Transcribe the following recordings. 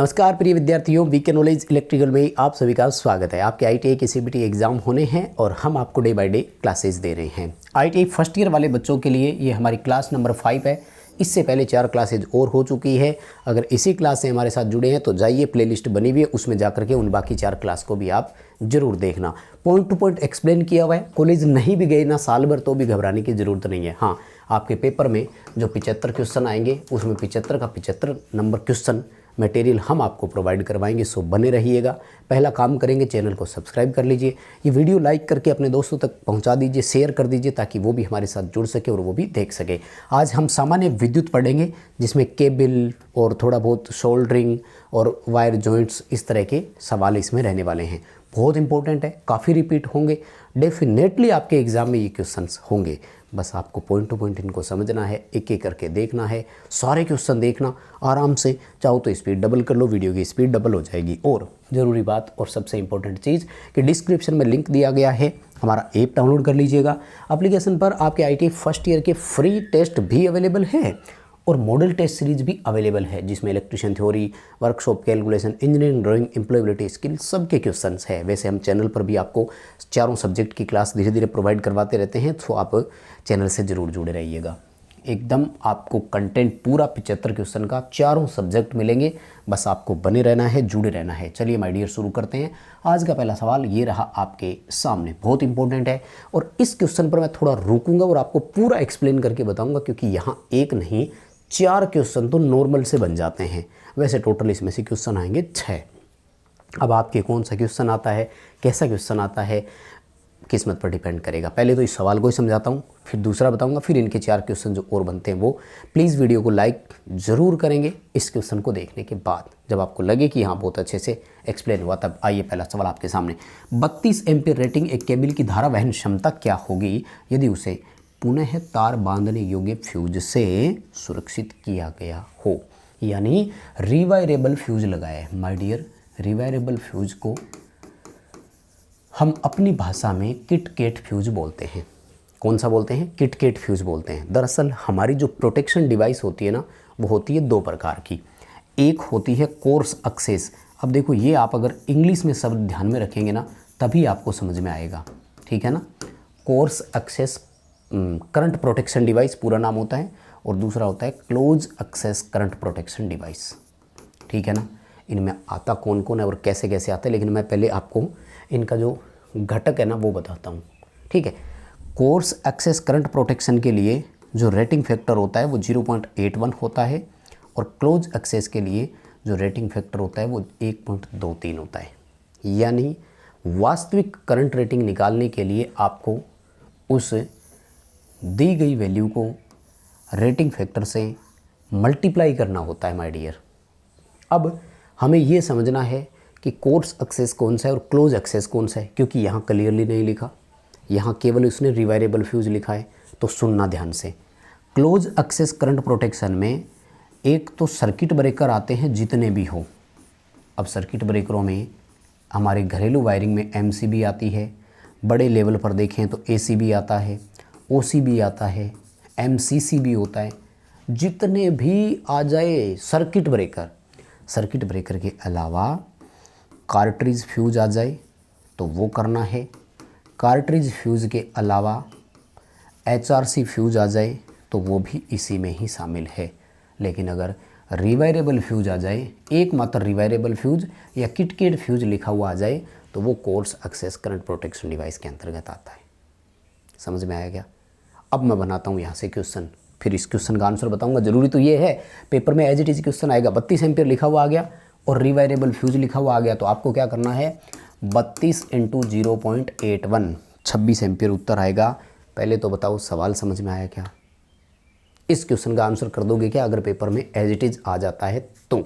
नमस्कार प्रिय विद्यार्थियों, वीके नॉलेज इलेक्ट्रिकल में आप सभी का स्वागत है। आपके आईटीआई के सीबीटी एग्जाम होने हैं और हम आपको डे बाय डे क्लासेस दे रहे हैं। आईटीआई फर्स्ट ईयर वाले बच्चों के लिए ये हमारी क्लास नंबर 5 है। इससे पहले 4 क्लासेज और हो चुकी है। अगर इसी क्लास से हमारे साथ जुड़े हैं तो जाइए, प्लेलिस्ट बनी हुई है, उसमें जाकर के उन बाकी 4 क्लास को भी आप जरूर देखना। पॉइंट टू पॉइंट एक्सप्लेन किया हुआ है। कॉलेज नहीं भी गए ना साल भर तो भी घबराने की ज़रूरत नहीं है। हाँ, आपके पेपर में जो 75 क्वेश्चन आएंगे उसमें 75 का 75 नंबर क्वेश्चन मटेरियल हम आपको प्रोवाइड करवाएंगे। सो बने रहिएगा। पहला काम करेंगे, चैनल को सब्सक्राइब कर लीजिए, ये वीडियो लाइक करके अपने दोस्तों तक पहुंचा दीजिए, शेयर कर दीजिए ताकि वो भी हमारे साथ जुड़ सके और वो भी देख सके। आज हम सामान्य विद्युत पढ़ेंगे जिसमें केबल और थोड़ा बहुत सोल्डरिंग और वायर जॉइंट्स, इस तरह के सवाल इसमें रहने वाले हैं। बहुत इंपॉर्टेंट है, काफ़ी रिपीट होंगे, डेफिनेटली आपके एग्जाम में ये क्वेश्चंस होंगे। बस आपको पॉइंट टू पॉइंट इनको समझना है, एक एक करके देखना है, सारे क्वेश्चन देखना आराम से। चाहो तो स्पीड डबल कर लो, वीडियो की स्पीड डबल हो जाएगी। और ज़रूरी बात और सबसे इंपॉर्टेंट चीज़ कि डिस्क्रिप्शन में लिंक दिया गया है, हमारा ऐप डाउनलोड कर लीजिएगा। एप्लीकेशन पर आपके आईटीआई फर्स्ट ईयर के फ्री टेस्ट भी अवेलेबल है और मॉडल टेस्ट सीरीज भी अवेलेबल है जिसमें electrician theory, workshop calculation, engineering drawing, employability skill सबके क्वेश्चंस है। वैसे हम चैनल पर भी आपको चारों सब्जेक्ट की क्लास धीरे धीरे प्रोवाइड करवाते रहते हैं, तो आप चैनल से ज़रूर जुड़े रहिएगा। एकदम आपको कंटेंट पूरा 75 क्वेश्चन का चारों सब्जेक्ट मिलेंगे। बस आपको बने रहना है, जुड़े रहना है। चलिए माय डियर, शुरू करते हैं। आज का पहला सवाल ये रहा आपके सामने, बहुत इंपॉर्टेंट है और इस क्वेश्चन पर मैं थोड़ा रुकूंगा और आपको पूरा एक्सप्लेन करके बताऊंगा, क्योंकि यहाँ एक नहीं 4 क्वेश्चन तो नॉर्मल से बन जाते हैं। वैसे टोटल इसमें से क्वेश्चन आएंगे 6। अब आपके कौन सा क्वेश्चन आता है, कैसा क्वेश्चन आता है, किस्मत पर डिपेंड करेगा। पहले तो इस सवाल को ही समझाता हूँ, फिर दूसरा बताऊंगा, फिर इनके 4 क्वेश्चन जो और बनते हैं वो। प्लीज़ वीडियो को लाइक ज़रूर करेंगे इस क्वेश्चन को देखने के बाद। जब आपको लगे कि हाँ बहुत अच्छे से एक्सप्लेन हुआ, तब आइए पहला सवाल आपके सामने। 32 एम्पीयर रेटिंग एक केबल की धारा वहन क्षमता क्या होगी यदि उसे पुनः तार बांधने योग्य फ्यूज से सुरक्षित किया गया हो। यानी रिवायरेबल फ्यूज लगाया है। माय डियर, रिवायरेबल फ्यूज को हम अपनी भाषा में किट-केट फ्यूज बोलते हैं। कौन सा बोलते हैं? किट-केट फ्यूज बोलते हैं। दरअसल हमारी जो प्रोटेक्शन डिवाइस होती है ना, वो होती है 2 प्रकार की। एक होती है कोर्स एक्सेस। अब देखो, ये आप अगर इंग्लिश में शब्द ध्यान में रखेंगे ना तभी आपको समझ में आएगा, ठीक है ना। Coarse excess current protection device पूरा नाम होता है, और दूसरा होता है close excess current protection device, ठीक है ना। इनमें आता कौन कौन है और कैसे कैसे आता है, लेकिन मैं पहले आपको इनका जो घटक है ना वो बताता हूँ, ठीक है। कोर्स एक्सेस करंट प्रोटेक्शन के लिए जो रेटिंग फैक्टर होता है वो 0.81 होता है, और क्लोज एक्सेस के लिए जो रेटिंग फैक्टर होता है वो 1.23 होता है। यानी वास्तविक करंट रेटिंग निकालने के लिए आपको उस दी गई वैल्यू को रेटिंग फैक्टर से मल्टीप्लाई करना होता है माय डियर। अब हमें ये समझना है कि कोर्स एक्सेस कौन सा है और क्लोज एक्सेस कौन सा है, क्योंकि यहाँ क्लियरली नहीं लिखा, यहाँ केवल उसने रिवायरेबल फ्यूज लिखा है। तो सुनना ध्यान से। क्लोज एक्सेस करंट प्रोटेक्शन में एक तो सर्किट ब्रेकर आते हैं जितने भी हो। अब सर्किट ब्रेकरों में हमारे घरेलू वायरिंग में एमसीबी आती है, बड़े लेवल पर देखें तो एसीबी आता है, ओसीबी आता है, एमसीसी भी होता है। जितने भी आ जाए सर्किट ब्रेकर के अलावा कार्ट्रिज फ्यूज आ जाए तो वो करना है। कार्ट्रिज फ्यूज के अलावा एचआरसी फ्यूज आ जाए तो वो भी इसी में ही शामिल है। लेकिन अगर रिवायरेबल फ्यूज आ जाए, एकमात्र रिवायरेबल फ्यूज या किट-केट फ्यूज लिखा हुआ आ जाए, तो वो coarse excess current protection device के अंतर्गत आता है। समझ में आया क्या? अब मैं बनाता हूँ यहाँ से क्वेश्चन, फिर इस क्वेश्चन का आंसर बताऊंगा। जरूरी तो ये है, पेपर में एज इट इज क्वेश्चन आएगा। 32 एम्पीयर लिखा हुआ आ गया और रिवायरेबल फ्यूज लिखा हुआ आ गया, तो आपको क्या करना है, 32 × 0.81 26 एम्पीयर उत्तर आएगा। पहले तो बताओ सवाल समझ में आया क्या? इस क्वेश्चन का आंसर कर दोगे क्या अगर पेपर में एज इट इज आ जाता है तो?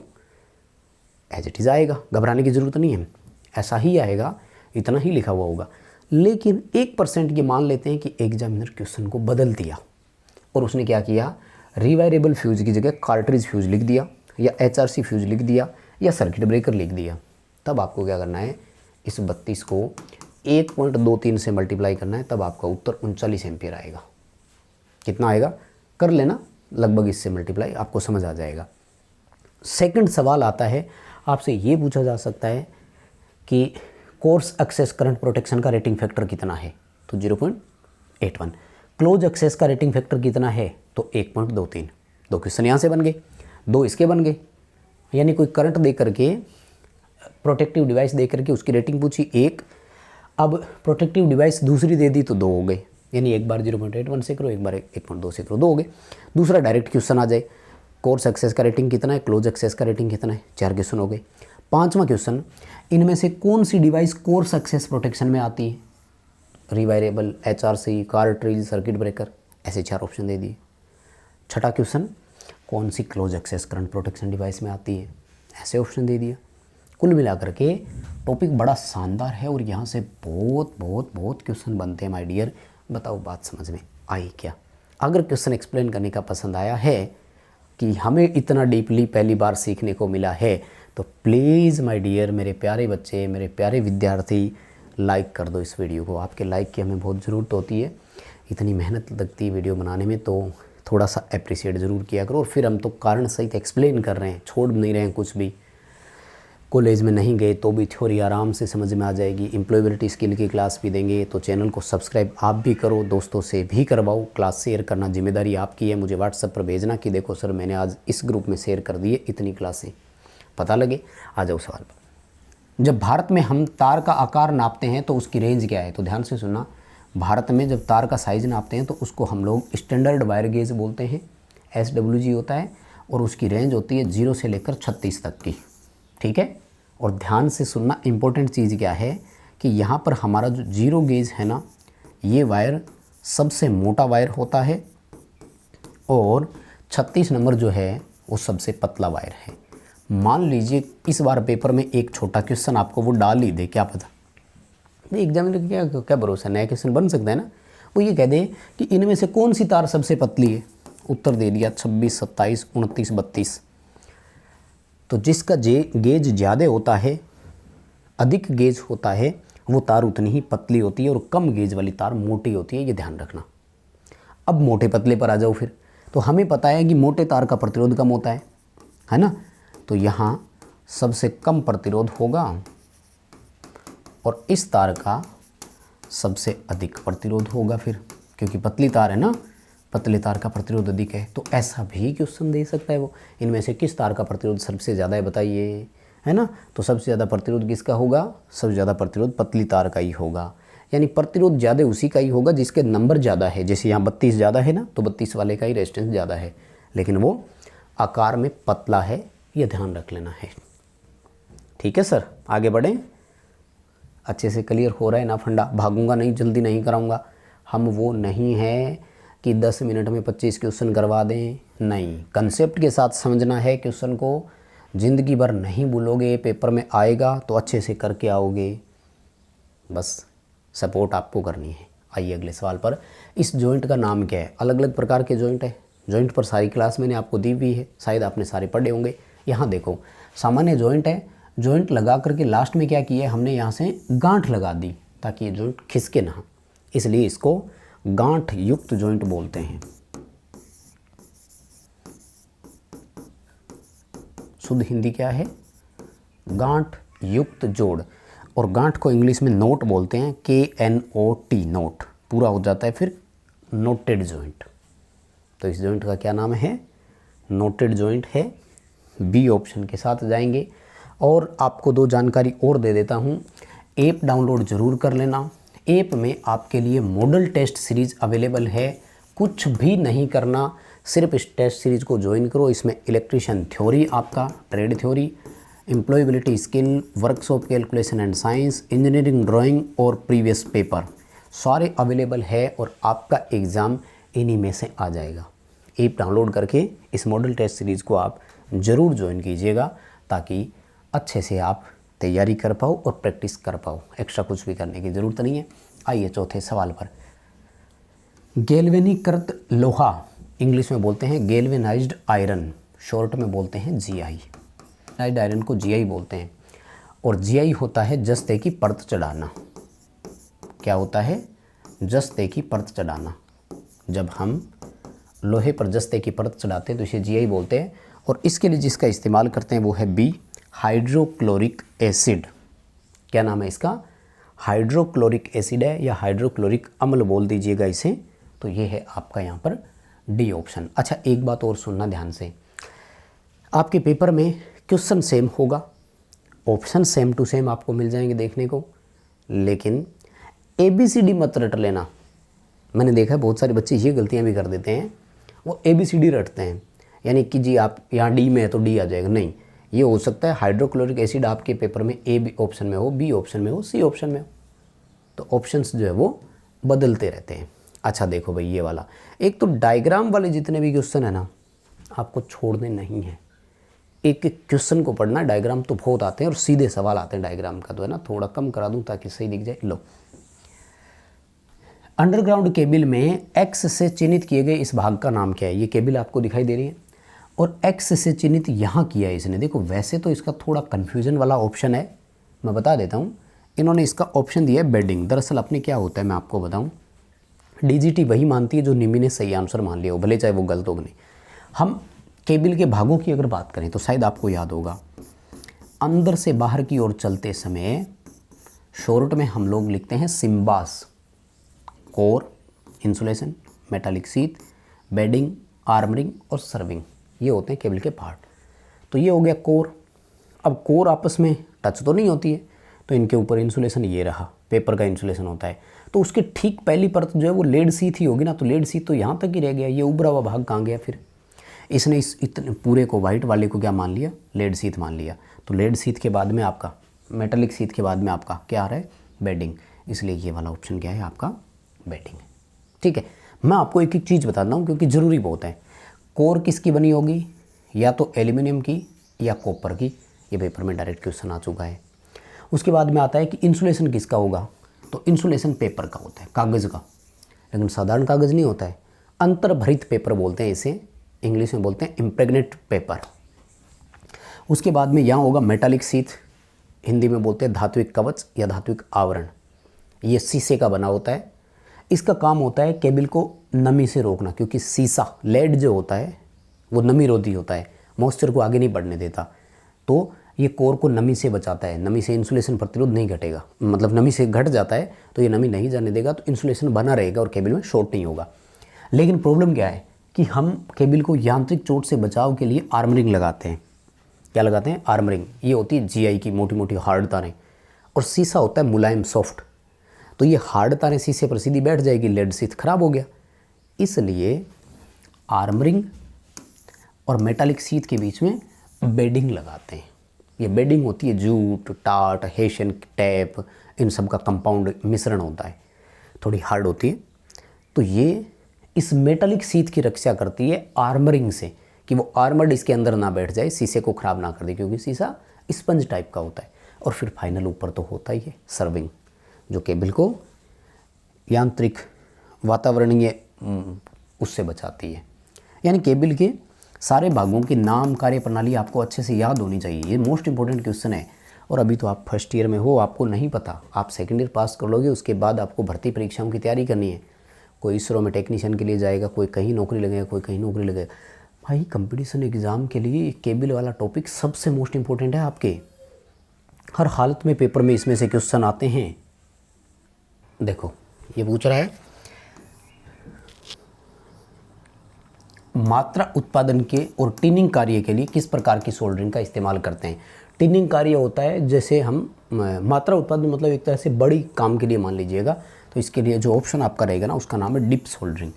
एज इट इज आएगा, घबराने की ज़रूरत नहीं है, ऐसा ही आएगा, इतना ही लिखा हुआ होगा। लेकिन 1% ये मान लेते हैं कि एग्जामिनर क्वेश्चन को बदल दिया और उसने क्या किया, रिवायरेबल फ्यूज की जगह कार्ट्रिज फ्यूज लिख दिया, या एचआरसी फ्यूज लिख दिया, या सर्किट ब्रेकर लिख दिया। तब आपको क्या करना है, इस 32 को 1.23 से मल्टीप्लाई करना है, तब आपका उत्तर 39 एम्पीयर आएगा। कितना आएगा कर लेना, लगभग इससे मल्टीप्लाई, आपको समझ आ जाएगा। सेकंड सवाल आता है आपसे ये पूछा जा सकता है कि कोर्स एक्सेस करंट प्रोटेक्शन का रेटिंग फैक्टर कितना है, तो 0.81। क्लोज एक्सेस का रेटिंग फैक्टर कितना है, तो 1.23। दो क्वेश्चन यहाँ से बन गए, दो इसके बन गए। यानी कोई करंट दे करके, प्रोटेक्टिव डिवाइस दे करके उसकी रेटिंग पूछी 1, अब प्रोटेक्टिव डिवाइस दूसरी दे दी तो 2 हो गए। यानी एक बार 0.81 से करो, एक बार 1.2 से करो, 2 हो गए। दूसरा डायरेक्ट क्वेश्चन आ जाए, कोर्स एक्सेस का रेटिंग कितना है, क्लोज एक्सेस का रेटिंग कितना है, 4 क्वेश्चन हो गए। पांचवा क्वेश्चन, इनमें से कौन सी डिवाइस कोर्स एक्सेस प्रोटेक्शन में आती है, rewirable, HRC, cartridge, circuit breaker, ऐसे 4 ऑप्शन दे दिए। छठा क्वेश्चन, कौन सी close excess current protection device में आती है, ऐसे ऑप्शन दे दिया। कुल मिलाकर के टॉपिक बड़ा शानदार है और यहाँ से बहुत बहुत बहुत क्वेश्चन बनते हैं माय डियर। बताओ बात समझ में आई क्या? अगर क्वेश्चन एक्सप्लेन करने का पसंद आया है कि हमें इतना डीपली पहली बार सीखने को मिला है, तो प्लीज़ माय डियर, मेरे प्यारे बच्चे, मेरे प्यारे विद्यार्थी, लाइक कर दो इस वीडियो को। आपके लाइक की हमें बहुत ज़रूरत होती है, इतनी मेहनत लगती है वीडियो बनाने में, तो थोड़ा सा अप्रिशिएट ज़रूर किया करो। और फिर हम तो कारण सहित एक्सप्लेन कर रहे हैं, छोड़ नहीं रहे हैं कुछ भी। कॉलेज में नहीं गए तो भी थ्योरी आराम से समझ में आ जाएगी। एम्प्लॉयबिलिटी स्किल की क्लास भी देंगे, तो चैनल को सब्सक्राइब आप भी करो, दोस्तों से भी करवाओ। क्लास शेयर करना जिम्मेदारी आपकी है। मुझे व्हाट्सएप पर भेजना कि देखो सर मैंने आज इस ग्रुप में शेयर कर दिए इतनी क्लासें, पता लगे। आ जाओ सवाल पर। जब भारत में हम तार का आकार नापते हैं तो उसकी रेंज क्या है, तो ध्यान से सुनना। भारत में जब तार का साइज़ नापते हैं तो उसको हम लोग स्टैंडर्ड वायर गेज बोलते हैं, SWG होता है, और उसकी रेंज होती है 0 से लेकर 36 तक की, ठीक है। और ध्यान से सुनना, इम्पोर्टेंट चीज़ क्या है कि यहाँ पर हमारा जो 0 गेज है ना, ये वायर सबसे मोटा वायर होता है और 36 नंबर जो है वो सबसे पतला वायर है। मान लीजिए इस बार पेपर में एक छोटा क्वेश्चन आपको वो डाल ही दे, क्या पता, एग्जामिनर क्या क्या भरोसा, नया क्वेश्चन बन सकता है ना। वो ये कह दे कि इनमें से कौन सी तार सबसे पतली है, उत्तर दे दिया 26, 27, 29, 32। तो जिसका गेज ज़्यादा होता है, अधिक गेज होता है, वो तार उतनी ही पतली होती है और कम गेज वाली तार मोटी होती है, ये ध्यान रखना। अब मोटे पतले पर आ जाओ फिर। तो हमें पता है कि मोटे तार का प्रतिरोध कम होता है ना। तो यहाँ सबसे कम प्रतिरोध होगा और इस तार का सबसे अधिक प्रतिरोध होगा फिर, क्योंकि पतली तार है ना, पतले तार का प्रतिरोध अधिक है। तो ऐसा भी क्वेश्चन दे सकता है वो, इनमें से किस तार का प्रतिरोध सबसे ज़्यादा है बताइए, है ना। तो सबसे ज़्यादा प्रतिरोध किसका होगा, सबसे ज़्यादा प्रतिरोध पतली तार का ही होगा। यानी प्रतिरोध ज़्यादा उसी का ही होगा जिसके नंबर ज़्यादा है। जैसे यहाँ 32 ज़्यादा है ना, तो 32 वाले का ही रेजिस्टेंस ज़्यादा है, लेकिन वो आकार में पतला है, ये ध्यान रख लेना है। ठीक है सर, आगे बढ़ें। अच्छे से क्लियर हो रहा है ना फंडा? भागूंगा नहीं, जल्दी नहीं कराऊंगा। हम वो नहीं है कि 10 मिनट में 25 क्वेश्चन करवा दें, नहीं, कंसेप्ट के साथ समझना है क्वेश्चन को। ज़िंदगी भर नहीं भूलोगे, पेपर में आएगा तो अच्छे से करके आओगे, बस सपोर्ट आपको करनी है। आइए अगले सवाल पर। इस जॉइंट का नाम क्या है? अलग अलग प्रकार के जॉइंट है, जॉइंट पर सारी क्लास मैंने आपको दी हुई है, शायद आपने सारे पढ़े होंगे। यहाँ देखो, सामान्य जॉइंट है, जॉइंट लगा करके लास्ट में क्या किया है हमने, यहाँ से गांठ लगा दी ताकि ये जॉइंट खिसके ना, इसलिए इसको गांठ युक्त जॉइंट बोलते हैं। शुद्ध हिंदी क्या है? गांठ युक्त जोड़। और गांठ को इंग्लिश में नोट बोलते हैं, KNOT, नोट। पूरा हो जाता है फिर नोटेड जॉइंट। तो इस जॉइंट का क्या नाम है? नोटेड जॉइंट है। बी ऑप्शन के साथ जाएंगे। और आपको 2 जानकारी और दे देता हूँ, ऐप डाउनलोड ज़रूर कर लेना। ऐप में आपके लिए मॉडल टेस्ट सीरीज़ अवेलेबल है, कुछ भी नहीं करना, सिर्फ इस टेस्ट सीरीज़ को ज्वाइन करो। इसमें इलेक्ट्रीशियन थ्योरी, आपका trade theory, employability skill, workshop calculation and science, engineering drawing और प्रीवियस पेपर सारे अवेलेबल है और आपका एग्ज़ाम इन्हीं में से आ जाएगा। ऐप डाउनलोड करके इस मॉडल टेस्ट सीरीज़ को आप ज़रूर ज्वाइन कीजिएगा ताकि अच्छे से आप तैयारी कर पाओ और प्रैक्टिस कर पाओ। एक्स्ट्रा कुछ भी करने की ज़रूरत नहीं है। आइए चौथे सवाल पर। गैल्वेनीकृत लोहा, इंग्लिश में बोलते हैं गैल्वेनाइज्ड आयरन, शॉर्ट में बोलते हैं GI। गैल्वेनाइज्ड आयरन को GI बोलते हैं। और GI होता है जस्ते की परत चढ़ाना। क्या होता है? जस्ते की परत चढ़ाना। जब हम लोहे पर जस्ते की परत चढ़ाते हैं तो इसे GI बोलते हैं। और इसके लिए जिसका इस्तेमाल करते हैं वो है B, हाइड्रोक्लोरिक एसिड। क्या नाम है इसका? हाइड्रोक्लोरिक एसिड है या हाइड्रोक्लोरिक अम्ल बोल दीजिएगा इसे। तो ये है आपका यहाँ पर डी ऑप्शन। अच्छा, एक बात और सुनना ध्यान से, आपके पेपर में क्वेश्चन सेम होगा, ऑप्शन सेम टू सेम आपको मिल जाएंगे देखने को, लेकिन ABCD मत रट लेना। मैंने देखा है बहुत सारे बच्चे ये गलतियाँ भी कर देते हैं, वो ABCD रटते हैं, यानी कि जी आप यहाँ डी में है तो डी आ जाएगा। नहीं, ये हो सकता है हाइड्रोक्लोरिक एसिड आपके पेपर में A ऑप्शन में हो, B ऑप्शन में हो, C ऑप्शन में हो, तो ऑप्शंस जो है वो बदलते रहते हैं। अच्छा देखो भाई, ये वाला एक तो डायग्राम वाले जितने भी क्वेश्चन है ना, आपको छोड़ने नहीं है। एक एक क्वेश्चन को पढ़ना, डायग्राम तो बहुत आते हैं और सीधे सवाल आते हैं डायग्राम का, तो है ना, थोड़ा कम करा दूं ताकि सही दिख जाए। लो, अंडरग्राउंड केबल में X से चिन्हित किए गए इस भाग का नाम क्या है? ये केबल आपको दिखाई दे रही है और X से चिन्हित यहाँ किया है इसने। देखो वैसे तो इसका थोड़ा कन्फ्यूजन वाला ऑप्शन है, मैं बता देता हूँ। इन्होंने इसका ऑप्शन दिया है बेडिंग। दरअसल अपने क्या होता है मैं आपको बताऊँ, DGT वही मानती है जो निमी ने सही आंसर मान लिया हो, भले चाहे वो गलत हो नहीं। हम केबल के भागों की अगर बात करें तो शायद आपको याद होगा, अंदर से बाहर की ओर चलते समय शॉर्ट में हम लोग लिखते हैं सिम्बास। Core, insulation, metallic sheath, bedding, armouring और सर्विंग, ये होते हैं केबल के पार्ट। तो ये हो गया कोर। अब कोर आपस में टच तो नहीं होती है, तो इनके ऊपर इंसुलेशन ये रहा, पेपर का इंसुलेशन होता है। तो उसके ठीक पहली परत जो है वो लेड सीट ही होगी ना, तो लेड सीट तो यहाँ तक ही रह गया, ये उभरा हुआ भाग कहाँ गया फिर? इसने इस इतने पूरे को, वाइट वाले को क्या मान लिया? लेड सीट मान लिया। तो लेड सीट के बाद में आपका, मेटालिक सीट के बाद में आपका क्या आ रहा है? बेडिंग। इसलिए ये वाला ऑप्शन क्या है आपका? बेडिंग। ठीक है, मैं आपको एक एक चीज़ बताता हूँ क्योंकि ज़रूरी बहुत है। कोर किसकी बनी होगी? या तो एल्यूमिनियम की या कॉपर की। ये पेपर में डायरेक्ट क्वेश्चन आ चुका है। उसके बाद में आता है कि इंसुलेशन किसका होगा? तो इंसुलेशन पेपर का होता है, कागज़ का, लेकिन साधारण कागज़ नहीं होता है, अंतर्भरित पेपर बोलते हैं इसे, इंग्लिश में बोलते हैं इम्प्रेग्नेट पेपर। उसके बाद में यहाँ होगा मेटालिक शीथ, हिंदी में बोलते हैं धात्विक कवच या धात्विक आवरण। ये शीशे का बना होता है। इसका काम होता है केबल को नमी से रोकना, क्योंकि शीशा, लेड जो होता है वो नमी रोधी होता है, मॉइस्चर को आगे नहीं बढ़ने देता। तो ये कोर को नमी से बचाता है, नमी से इंसुलेशन प्रतिरोध नहीं घटेगा, मतलब नमी से घट जाता है तो ये नमी नहीं जाने देगा, तो इंसुलेशन बना रहेगा और केबल में शॉर्ट नहीं होगा। लेकिन प्रॉब्लम क्या है कि हम केबल को यांत्रिक चोट से बचाव के लिए आर्मरिंग लगाते हैं। क्या लगाते हैं? आर्मरिंग। ये होती है GI की मोटी मोटी हार्ड तारें, और शीशा होता है मुलायम सॉफ्ट। तो ये हार्ड तारें शीशे पर सीधी बैठ जाएगी, लेड शीथ खराब हो गया। इसलिए आर्मरिंग और मेटालिक शीथ के बीच में बेडिंग लगाते हैं। ये बेडिंग होती है जूट, टाट, हेशियन टेप, इन सब का कंपाउंड मिश्रण होता है, थोड़ी हार्ड होती है। तो ये इस मेटालिक शीथ की रक्षा करती है आर्मरिंग से, कि वो आर्मर्ड इसके अंदर ना बैठ जाए, शीशे को ख़राब ना कर दे, क्योंकि शीशा स्पंज टाइप का होता है। और फिर फाइनल ऊपर तो होता ही है सर्विंग, जो केबल को यांत्रिक वातावरणीय उससे बचाती है। यानी केबल के सारे भागों की नाम कार्य प्रणाली आपको अच्छे से याद होनी चाहिए। ये मोस्ट इंपॉर्टेंट क्वेश्चन है। और अभी तो आप फर्स्ट ईयर में हो, आपको नहीं पता, आप सेकेंड ईयर पास कर लोगे, उसके बाद आपको भर्ती परीक्षाओं की तैयारी करनी है। कोई इसरो में टेक्नीशियन के लिए जाएगा, कोई कहीं नौकरी लगेगा, कोई कहीं नौकरी लगेगा। भाई कंपटीशन एग्ज़ाम के लिए केबल वाला टॉपिक सबसे मोस्ट इंपॉर्टेंट है आपके। हर हालत में पेपर में इसमें से क्वेश्चन आते हैं। देखो ये पूछ रहा है, मात्रा उत्पादन के और टिनिंग कार्य के लिए किस प्रकार की सोल्डरिंग का इस्तेमाल करते हैं? टिनिंग कार्य होता है जैसे हम मात्रा उत्पादन मतलब एक तरह से बड़ी काम के लिए मान लीजिएगा, तो इसके लिए जो ऑप्शन आपका रहेगा ना, उसका नाम है डिप सोल्डरिंग।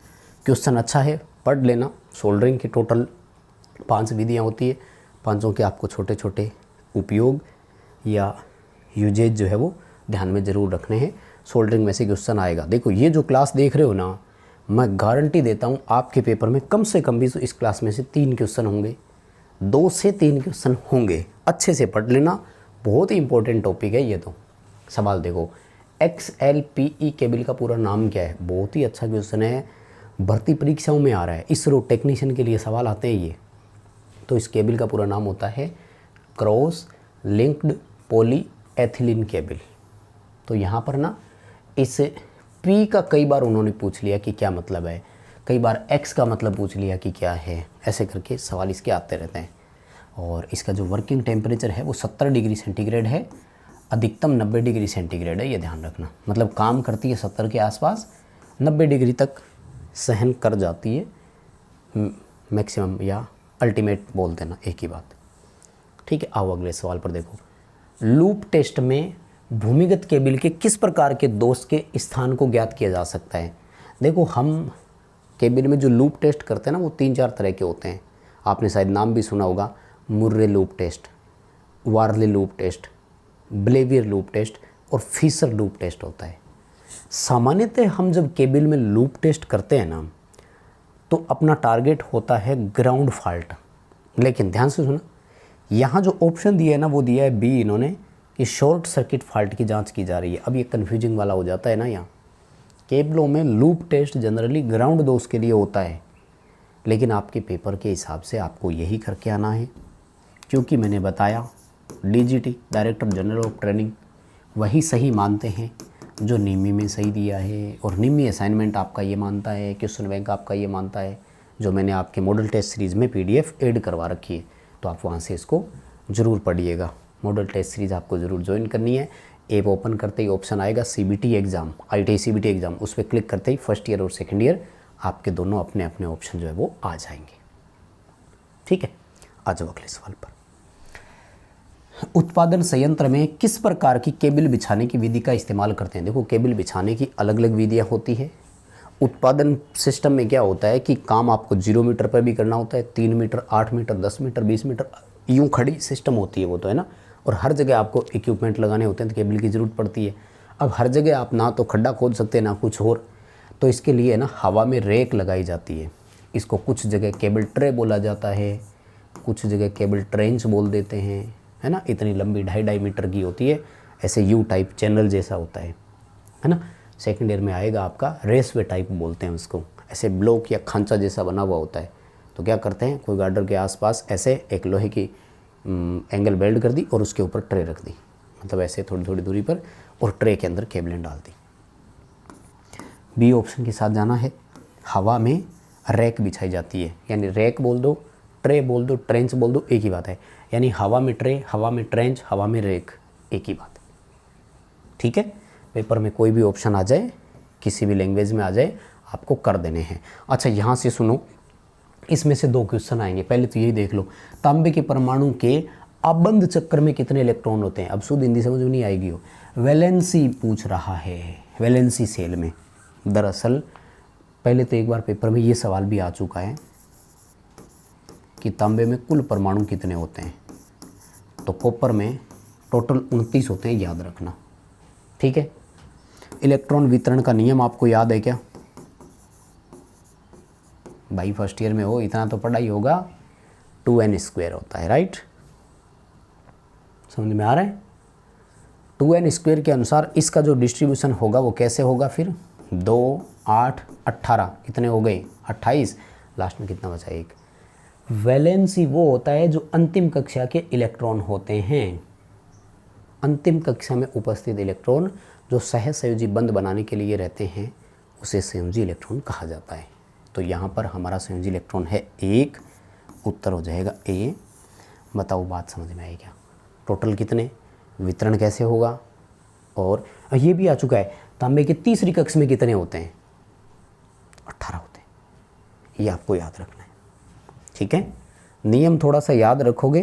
क्वेश्चन अच्छा है, पढ़ लेना। सोल्डरिंग की टोटल 5 विधियाँ होती है, पांचों के आपको छोटे छोटे उपयोग या यूजेज जो है वो ध्यान में ज़रूर रखने हैं। सोल्डरिंग में से क्वेश्चन आएगा। देखो ये जो क्लास देख रहे हो ना, मैं गारंटी देता हूँ आपके पेपर में कम से कम भी इस क्लास में से 3 क्वेश्चन होंगे, 2 से 3 क्वेश्चन होंगे। अच्छे से पढ़ लेना, बहुत ही इंपॉर्टेंट टॉपिक है ये। तो सवाल देखो, XLPE केबल का पूरा नाम क्या है? बहुत ही अच्छा क्वेश्चन है, भर्ती परीक्षाओं में आ रहा है, इसरो टेक्नीशियन के लिए सवाल आते हैं ये। तो इस केबल का पूरा नाम होता है cross linked poly ethylene cable. तो यहाँ पर ना इस P का कई बार उन्होंने पूछ लिया कि क्या मतलब है, कई बार X का मतलब पूछ लिया कि क्या है, ऐसे करके सवाल इसके आते रहते हैं। और इसका जो वर्किंग टेम्परेचर है वो 70 डिग्री सेंटीग्रेड है, अधिकतम 90 डिग्री सेंटीग्रेड है, ये ध्यान रखना। मतलब काम करती है 70 के आसपास, 90 डिग्री तक सहन कर जाती है मैक्सिमम या अल्टीमेट बोल देना, एक ही बात। ठीक है, आओ अगले सवाल पर देखो। लूप टेस्ट में भूमिगत केबल के किस प्रकार के दोष के स्थान को ज्ञात किया जा सकता है। देखो, हम केबल में जो लूप टेस्ट करते हैं ना वो 3-4 तरह के होते हैं। आपने शायद नाम भी सुना होगा, मुर्रे लूप टेस्ट, वार्ले लूप टेस्ट, ब्लेवियर लूप टेस्ट और फिशर लूप टेस्ट होता है। सामान्यतः हम जब केबल में लूप टेस्ट करते हैं ना तो अपना टारगेट होता है ग्राउंड फॉल्ट। लेकिन ध्यान से सुना, यहाँ जो ऑप्शन दिया है ना वो दिया है बी इन्होंने कि शॉर्ट सर्किट फॉल्ट की जांच की जा रही है। अब ये कन्फ्यूजिंग वाला हो जाता है ना, यहाँ केबलों में लूप टेस्ट जनरली ग्राउंड दोष के लिए होता है, लेकिन आपके पेपर के हिसाब से आपको यही करके आना है, क्योंकि मैंने बताया DGT director general of training वही सही मानते हैं जो निमी में सही दिया है, और निमी असाइनमेंट आपका ये मानता है, क्वेश्चन बैंक आपका ये मानता है, जो मैंने आपके मॉडल टेस्ट सीरीज़ में पीडीएफ ऐड करवा रखी है, तो आप वहाँ से इसको ज़रूर पढ़िएगा। मॉडल टेस्ट सीरीज़ आपको ज़रूर ज्वाइन करनी है। ऐप ओपन करते ही ऑप्शन आएगा CBT exam, ITI CBT exam, उस पर क्लिक करते ही फर्स्ट ईयर और सेकेंड ईयर आपके दोनों अपने अपने ऑप्शन जो है वो आ जाएंगे। ठीक है, आ जाओ अगले सवाल पर। उत्पादन संयंत्र में किस प्रकार की केबल बिछाने की विधि का इस्तेमाल करते हैं। देखो, केबल बिछाने की अलग अलग विधियाँ होती है। उत्पादन सिस्टम में क्या होता है कि काम आपको 0 मीटर पर भी करना होता है, 3 मीटर, 8 मीटर, 10 मीटर, 20 मीटर, यूँ खड़ी सिस्टम होती है वो तो, है ना। और हर जगह आपको इक्विपमेंट लगाने होते हैं तो केबल की ज़रूरत पड़ती है। अब हर जगह आप ना तो खड्डा खोद सकते हैं ना कुछ और, तो इसके लिए ना हवा में रेक लगाई जाती है। इसको कुछ जगह केबल ट्रे बोला जाता है, कुछ जगह केबल ट्रेंच बोल देते हैं, है ना। इतनी लंबी 2.5 मीटर की होती है, ऐसे यू टाइप चैनल जैसा होता है ना। सेकेंड ईयर में आएगा आपका रेसवे टाइप बोलते हैं उसको, ऐसे ब्लॉक या खांचा जैसा बना हुआ होता है। तो क्या करते हैं, कोई गार्डर के आसपास ऐसे एक लोहे की एंगल वेल्ड कर दी और उसके ऊपर ट्रे रख दी, मतलब ऐसे थोड़ी थोड़ी दूरी पर, और ट्रे के अंदर केबलें डाल दी। बी ऑप्शन के साथ जाना है। हवा में रैक बिछाई जाती है, यानी रैक बोल दो, ट्रे बोल दो, ट्रेंच बोल दो, एक ही बात है। यानी हवा में ट्रे, हवा में ट्रेंच, हवा में रैक, एक ही बात है। ठीक है, पेपर में कोई भी ऑप्शन आ जाए, किसी भी लैंग्वेज में आ जाए, आपको कर देने हैं। अच्छा, यहाँ से सुनो, इसमें से 2 क्वेश्चन आएंगे। पहले तो यही देख लो, तांबे के परमाणु के आबंध चक्र में कितने इलेक्ट्रॉन होते हैं। अब शुद्ध हिंदी समझ में नहीं आएगी हो, वैलेंसी पूछ रहा है, वैलेंसी सेल में। दरअसल पहले तो एक बार पेपर में ये सवाल भी आ चुका है कि तांबे में कुल परमाणु कितने होते हैं, तो कॉपर में टोटल 29 होते हैं, याद रखना। ठीक है, इलेक्ट्रॉन वितरण का नियम आपको याद है क्या भाई, फर्स्ट ईयर में हो, इतना तो पढ़ा ही होगा, 2n² होता है, राइट। समझ में आ रहा है। 2n² के अनुसार इसका जो डिस्ट्रीब्यूशन होगा वो कैसे होगा फिर, 2, 8, 18, कितने हो गए, 28, लास्ट में कितना बचा, 1। वैलेंसी वो होता है जो अंतिम कक्षा के इलेक्ट्रॉन होते हैं। अंतिम कक्षा में उपस्थित इलेक्ट्रॉन जो सहसंयोजी बंध बनाने के लिए रहते हैं, उसे संयोजी इलेक्ट्रॉन कहा जाता है। तो यहाँ पर हमारा संयोजी इलेक्ट्रॉन है 1, उत्तर हो जाएगा ए। बताओ, बात समझ में आई क्या। टोटल कितने, वितरण कैसे होगा, और ये भी आ चुका है, तांबे के तीसरी कक्षा में कितने होते हैं, 18 होते हैं। ये आपको याद रखना है। ठीक है, नियम थोड़ा सा याद रखोगे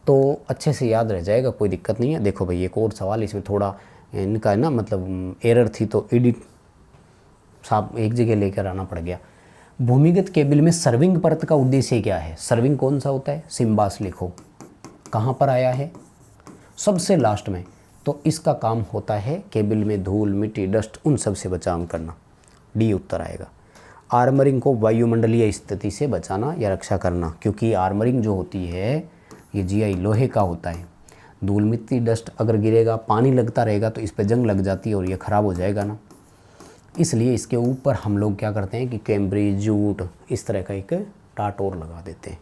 तो अच्छे से याद रह जाएगा, कोई दिक्कत नहीं है। देखो भाई, एक और सवाल इसमें थोड़ा इनका है ना, मतलब एरर थी तो एडिट साहब एक जगह लेकर आना पड़ गया। भूमिगत केबल में सर्विंग परत का उद्देश्य क्या है। सर्विंग कौन सा होता है, सिम्बास लिखो, कहाँ पर आया है, सबसे लास्ट में। तो इसका काम होता है केबल में धूल, मिट्टी, डस्ट, उन सब से बचाव करना, डी उत्तर आएगा। आर्मरिंग को वायुमंडलीय स्थिति से बचाना या रक्षा करना, क्योंकि आर्मरिंग जो होती है ये जीआई लोहे का होता है। धूल, मिट्टी, डस्ट अगर गिरेगा, पानी लगता रहेगा तो इस पर जंग लग जाती है और ये ख़राब हो जाएगा ना। इसलिए इसके ऊपर हम लोग क्या करते हैं कि कैम्ब्रिज, जूट, इस तरह का एक टाटोर लगा देते हैं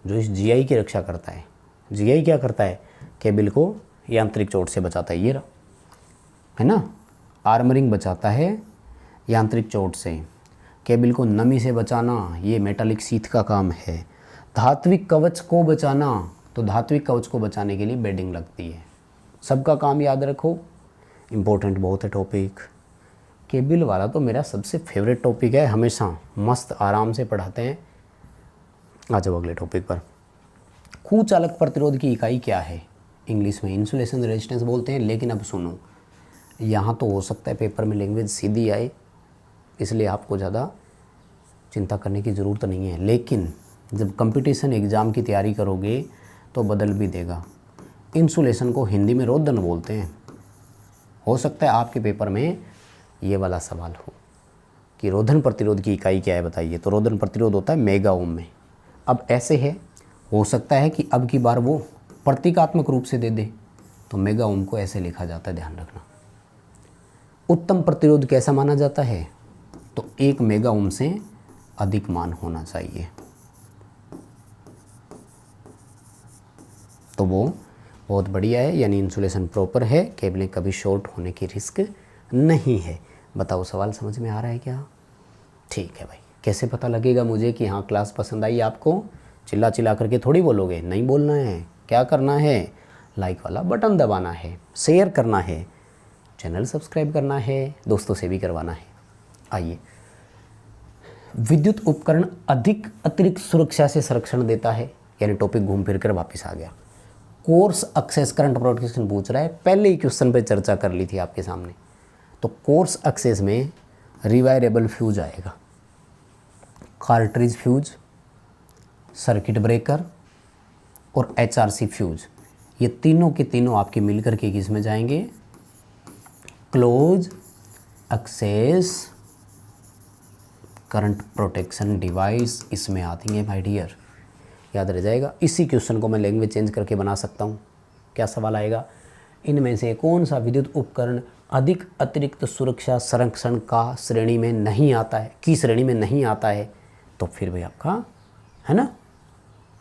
जो इस जीआई की रक्षा करता है। जीआई क्या करता है, केबल को यांत्रिक चोट से बचाता है, ये रहा, है ना। आर्मरिंग बचाता है यांत्रिक चोट से, केबल को नमी से बचाना ये मेटालिक शीथ का काम है। धात्विक कवच को बचाना, तो धात्विक कवच को बचाने के लिए बेडिंग लगती है। सबका काम याद रखो, इम्पोर्टेंट बहुत है टॉपिक। केबल वाला तो मेरा सबसे फेवरेट टॉपिक है, हमेशा मस्त आराम से पढ़ाते हैं। आ जाओ अगले टॉपिक पर। कुचालक प्रतिरोध की इकाई क्या है? इंग्लिश में इंसुलेशन रेजिस्टेंस बोलते हैं, लेकिन अब सुनो, यहाँ तो हो सकता है पेपर में लैंग्वेज सीधी आए, इसलिए आपको ज़्यादा चिंता करने की ज़रूरत नहीं है, लेकिन जब कंपटीशन एग्ज़ाम की तैयारी करोगे तो बदल भी देगा। इंसुलेशन को हिंदी में रोधन बोलते हैं। हो सकता है आपके पेपर में ये वाला सवाल हो कि रोधन प्रतिरोध की इकाई क्या है बताइए, तो रोधन प्रतिरोध होता है मेगा ओम में। अब ऐसे है, हो सकता है कि अब की बार वो प्रतीकात्मक रूप से दे दे, तो मेगा ओम को ऐसे लिखा जाता है, ध्यान रखना। उत्तम प्रतिरोध कैसा माना जाता है? तो 1 मेगा ओम से अधिक मान होना चाहिए, तो वो बहुत बढ़िया है, यानी इंसुलेशन प्रॉपर है, केबलें कभी शॉर्ट होने की रिस्क नहीं है। बताओ सवाल समझ में आ रहा है क्या? ठीक है भाई। कैसे पता लगेगा मुझे कि हाँ क्लास पसंद आई आपको? चिल्ला चिल्ला करके थोड़ी बोलोगे, नहीं बोलना है। क्या करना है? लाइक वाला बटन दबाना है, शेयर करना है, चैनल सब्सक्राइब करना है, दोस्तों से भी करवाना है। आइए, विद्युत उपकरण अधिक अतिरिक्त सुरक्षा से संरक्षण देता है, यानी टॉपिक घूम फिर कर वापस आ गया। कोर्स एक्सेस करंट प्रोटेक्शन पूछ रहा है, पहले ही क्वेश्चन पे चर्चा कर ली थी आपके सामने। तो कोर्स एक्सेस में रिवायरेबल फ्यूज आएगा, कार्ट्रिज फ्यूज, सर्किट ब्रेकर और HRC फ्यूज, ये तीनों के तीनों आपके मिलकर के किस में जाएंगे? Close excess current protection device, इसमें आती हैं माय डियर, याद रह जाएगा। इसी क्वेश्चन को मैं लैंग्वेज चेंज करके बना सकता हूँ। क्या सवाल आएगा? इनमें से कौन सा विद्युत उपकरण अधिक अतिरिक्त सुरक्षा संरक्षण का श्रेणी में नहीं आता है, की श्रेणी में नहीं आता है? तो फिर भाई आपका है ना,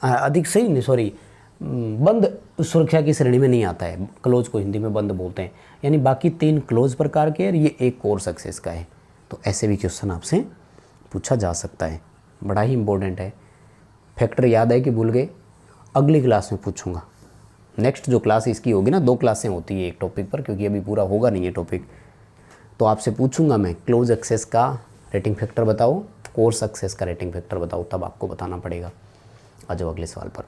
अधिक सही नहीं, सॉरी, बंद सुरक्षा की श्रेणी में नहीं आता है। क्लोज को हिंदी में बंद बोलते हैं, यानी बाकी 3 क्लोज प्रकार के और ये एक कोर्स एक्सेस का है। तो ऐसे भी क्वेश्चन आपसे पूछा जा सकता है, बड़ा ही इंपॉर्टेंट है। फैक्टर याद है कि भूल गए? अगली क्लास में पूछूंगा। नेक्स्ट जो क्लास इसकी होगी ना, 2 क्लासें होती है एक टॉपिक पर, क्योंकि अभी पूरा होगा नहीं ये टॉपिक, तो आपसे पूछूंगा मैं क्लोज एक्सेस का रेटिंग फैक्टर बताओ, कोर्स एक्सेस का रेटिंग फैक्टर बताओ, तब आपको बताना पड़ेगा। आ जाओ अगले सवाल पर।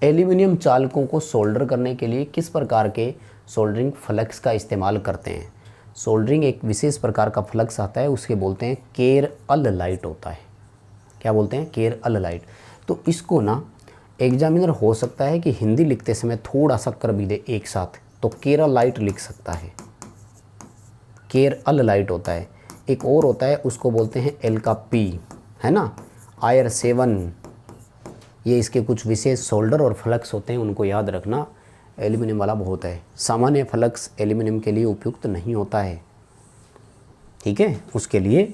एल्यूमिनियम चालकों को सोल्डर करने के लिए किस प्रकार के सोल्डरिंग फ्लक्स का इस्तेमाल करते हैं? सोल्डरिंग एक विशेष प्रकार का फ्लक्स आता है, उसके बोलते हैं केर अल लाइट होता है। क्या बोलते हैं? केर अल लाइट। तो इसको ना एग्जामिनर हो सकता है कि हिंदी लिखते समय थोड़ा सा कर भी दे एक साथ, तो केरल लाइट लिख सकता है, केर अल लाइट होता है। एक और होता है, उसको बोलते हैं एल का पी, है ना, आयर 7, ये इसके कुछ विशेष सोल्डर और फ्लक्स होते हैं, उनको याद रखना। एल्यूमिनियम वाला बहुत है, सामान्य फ्लक्स एल्यूमिनियम के लिए उपयुक्त नहीं होता है, ठीक है, उसके लिए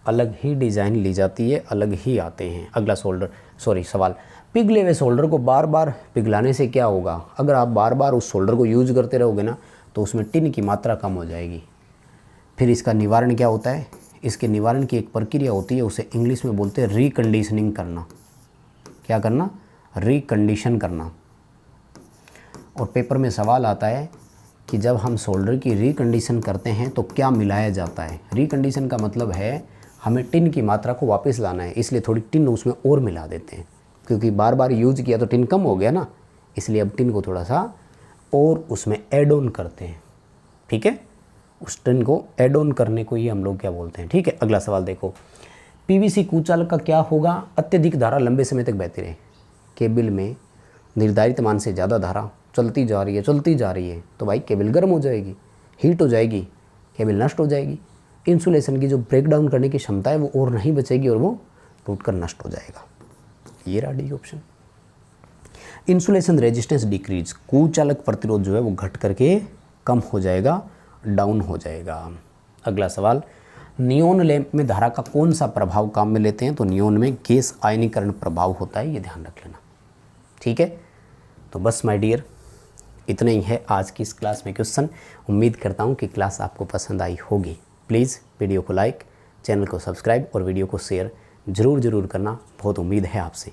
अलग ही डिज़ाइन ली जाती है, अलग ही आते हैं। अगला सवाल, पिघले हुए सोल्डर को बार बार पिघलाने से क्या होगा? अगर आप बार बार उस सोल्डर को यूज करते रहोगे ना, तो उसमें टिन की मात्रा कम हो जाएगी। फिर इसका निवारण क्या होता है? इसके निवारण की एक प्रक्रिया होती है, उसे इंग्लिश में बोलते हैं रिकंडीशनिंग करना। क्या करना? रिकंडीशन करना। और पेपर में सवाल आता है कि जब हम सोल्डर की रिकंडीशन करते हैं तो क्या मिलाया जाता है? रिकंडीशन का मतलब है हमें टिन की मात्रा को वापस लाना है, इसलिए थोड़ी टिन उसमें और मिला देते हैं, क्योंकि बार बार यूज किया तो टिन कम हो गया ना, इसलिए अब टिन को थोड़ा सा और उसमें ऐड ऑन करते हैं, ठीक है। उस टिन को ऐड ऑन करने को ही हम लोग क्या बोलते हैं, ठीक है। अगला सवाल देखो, पीवीसी कुचालक का क्या होगा? अत्यधिक धारा लंबे समय तक बहती रहे। केबल में निर्धारित मान से ज़्यादा धारा चलती जा रही है तो भाई केबल गर्म हो जाएगी, हीट हो जाएगी, केबल नष्ट हो जाएगी। इंसुलेशन की जो ब्रेक डाउन करने की क्षमता है वो और नहीं बचेगी और वो टूटकर नष्ट हो जाएगा। ये रहा D option. Insulation resistance decrease, कुचालक प्रतिरोध जो है वो घट करके कम हो जाएगा, डाउन हो जाएगा। अगला सवाल, नियोन लैंप में धारा का कौन सा प्रभाव काम में लेते हैं? तो नियोन में गैस आयनीकरण प्रभाव होता है, ये ध्यान रख लेना, ठीक है। तो बस माय डियर, इतना ही है आज की इस क्लास में क्वेश्चन। उम्मीद करता हूँ कि क्लास आपको पसंद आई होगी। प्लीज़ वीडियो को लाइक, चैनल को सब्सक्राइब और वीडियो को शेयर ज़रूर करना, बहुत उम्मीद है आपसे।